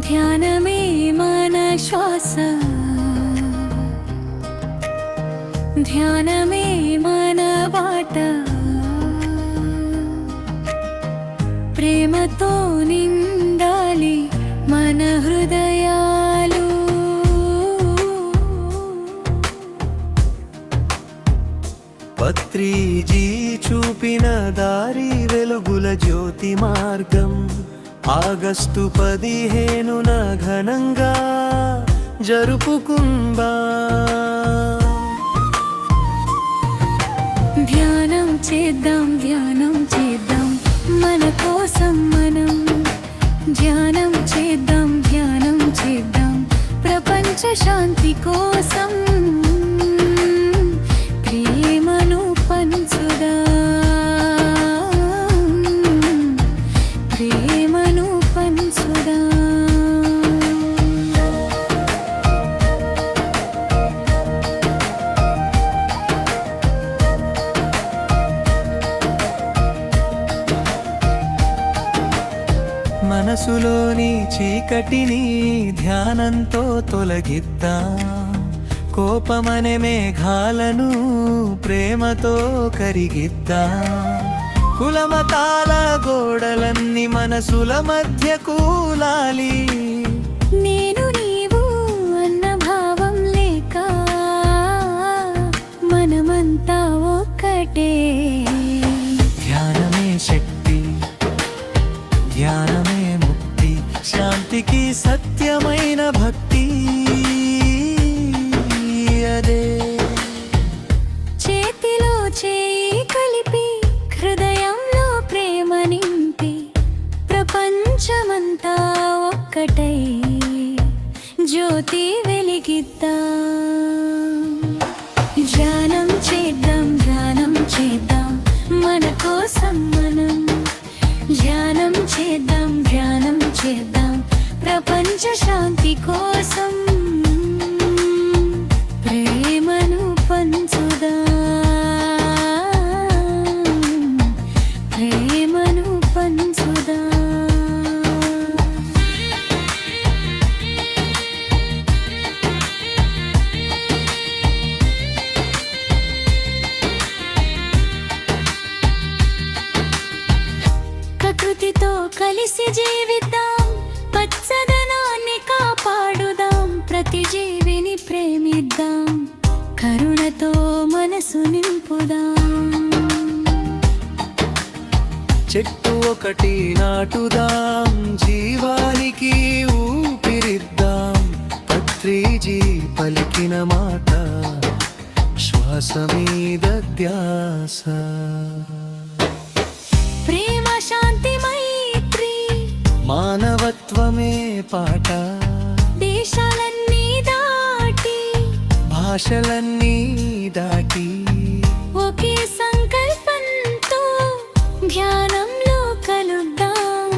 ధ్యానమే మన శ్వాస, ధ్యానమే మన బాట, ప్రేమతో నిండాలి మన హృదయాలు. పత్రిజీ చూపిన దారి వెలుగుల జ్యోతి మార్గం. ఆగస్టు 15న ఘనంగా జరుపుకుందాం. ధ్యానం చేద్దాం, ధ్యానం చేద్దాం మన కోసం మనం. ధ్యానం చేద్దాం, ధ్యానం చేద్దాం ప్రపంచ శాంతి కోసం. ప్రేమను పంచుదాం, ప్రేమను పంచుదాం. మనసులోని చీకటిని ధ్యానంతో తొలగిద్దాం. కోపమనే మేఘాలను ప్రేమతో కరిగిద్దాం. కులమతాల గోడలన్నీ మనసుల మధ్య కూలాలి. నేను నీవు అన్న భావం లేక మనమంతా ఒక్కటే. ధ్యానమే శక్తి, ధ్యానమే ముక్తి, శాంతికి సత్యమైన భక్తి అదే. చేతిలో చేయి కలిపి హృదయంలో ప్రేమ నింపి ప్రపంచమంతా ఒక్కటై జ్యోతి వెలిగిద్దాం. ధ్యానం చేద్దాం, ధ్యానం చేద్దాం మన కోసం మనం. ధ్యానం చేద్దాం, ధ్యానం చేద్దాం ప్రపంచ శాంతి కోసం. ప్రేమను పంచుదాం, ప్రేమను పంచుదాం. ప్రకృతితో కలిసి జీవిద్దాం, పచ్చదనాన్ని కాపాడుదాం. ప్రతి జీవిని ప్రేమిద్దాం, కరుణతో మనసు నింపుదాం. చెట్టు ఒకటి నాటుదాం, జీవానికి ఊపిరిద్దాం. పత్రిజీ పలికిన మాట శ్వాస మీద ధ్యాస. ప్రేమ, శాంతి, మైత్రి మానవత్వమే పాట. దేశాలన్నీ దాటి, భాషలన్నీ దాటి ఒకే సంకల్పంతో ధ్యానంలో కలుద్దాం.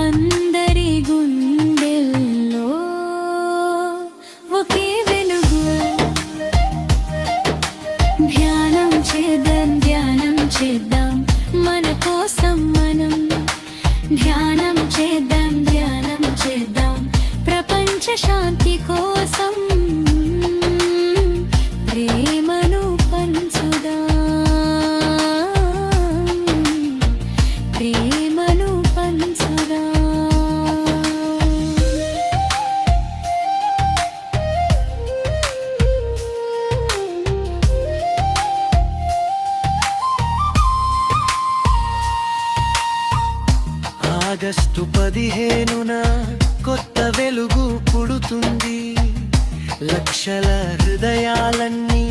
అందరి గుండెల్లో ఒకే వెలుగు. ధ్యానం చేద్దాం, ధ్యానం చేద్దాం మన కోసం మనం. ధ్యానం చేద్దాం, ధ్యానం చేద్దాం ప్రపంచ శాంతి కోసం. ప్రేమను పంచుదాం, ప్రేమను పంచుదాం. ఆగస్టు 15న కొత్త వెలుగు పుడుతుంది. లక్షల హృదయాలన్నీ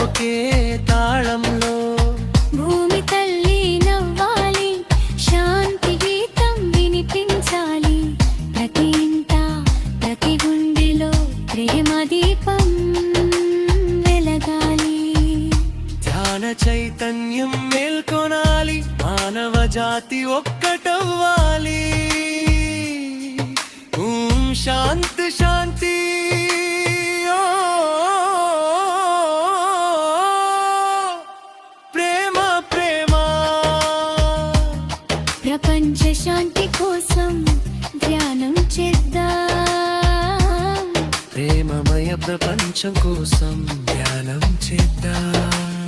ఒకే తాళంలో. భూమి తల్లి నవ్వాలి, శాంతి గీతం వినిపించాలి. ప్రతి ఇంట, ప్రతి గుండెలో ప్రేమ దీపం వెలగాలి. ధ్యాన చైతన్యం మేల్కొనాలి, మానవ జాతి ఒక్కటవ్వాలి. ఓం శాంతి శాంతి. ప్రేమ ప్రేమ. ప్రపంచ శాంతి కోసం ధ్యానం చేద్దాం. ప్రేమమయ ప్రపంచం కోసం ధ్యానం చేద్దాం